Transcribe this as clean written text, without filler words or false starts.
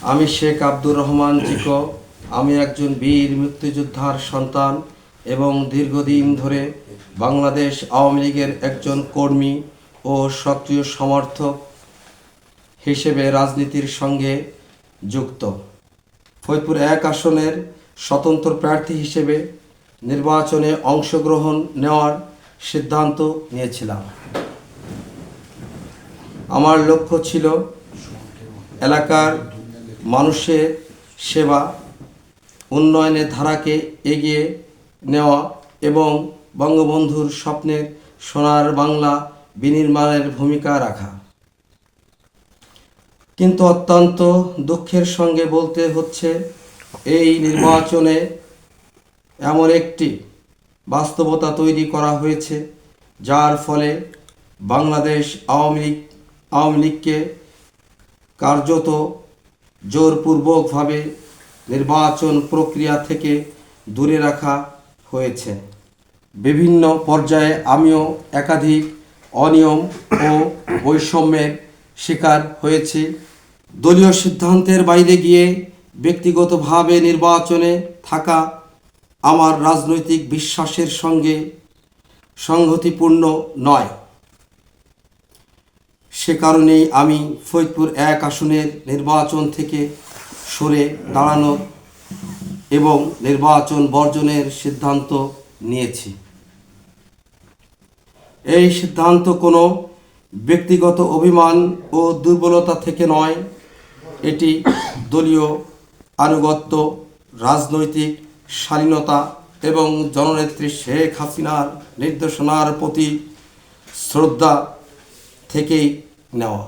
আমি শেখ আব্দুর রহমান জিকো। আমি একজন বীর মুক্তিযোদ্ধার সন্তান এবং দীর্ঘদিন ধরে বাংলাদেশ আওয়ামী লীগের একজন কর্মী ও সক্রিয় সমর্থক হিসেবে রাজনীতির সঙ্গে যুক্ত। ফরিদপুর 1 আসনের স্বতন্ত্র প্রার্থী হিসেবে নির্বাচনে অংশগ্রহণ নেওয়ার সিদ্ধান্ত নিয়েছিলাম। আমার লক্ষ্য ছিল এলাকার মানুষের সেবা, উন্নয়নের ধারাকে এগিয়ে নেওয়া এবং বঙ্গবন্ধুর স্বপ্নের সোনার বাংলা বিনির্মাণের ভূমিকা রাখা। কিন্তু অত্যন্ত দুঃখের সঙ্গে বলতে হচ্ছে, এই নির্বাচনে এমন একটি বাস্তবতা তৈরি করা হয়েছে যার ফলে বাংলাদেশ আওয়ামী লীগকে কার্যত জোরপূর্বকভাবে নির্বাচন প্রক্রিয়া থেকে দূরে রাখা হয়েছে। বিভিন্ন পর্যায়ে আমিও একাধিক অনিয়ম ও বৈষম্যের শিকার হয়েছি। দলীয় সিদ্ধান্তের বাইরে গিয়ে ব্যক্তিগতভাবে নির্বাচনে থাকা আমার রাজনৈতিক বিশ্বাসের সঙ্গে সংগতিপূর্ণ নয়। সে কারণেই আমি ফরিদপুর 1 আসনের নির্বাচন থেকে সরে দাঁড়ানোর এবং নির্বাচন বর্জনের সিদ্ধান্ত নিয়েছি। এই সিদ্ধান্ত কোনো ব্যক্তিগত অভিমান ও দুর্বলতা থেকে নয়, এটি দলীয় আনুগত্য, রাজনৈতিক স্বাধীনতা এবং জননেত্রী শেখ হাসিনার নির্দেশনার প্রতি শ্রদ্ধা থেকেই নেওয়া।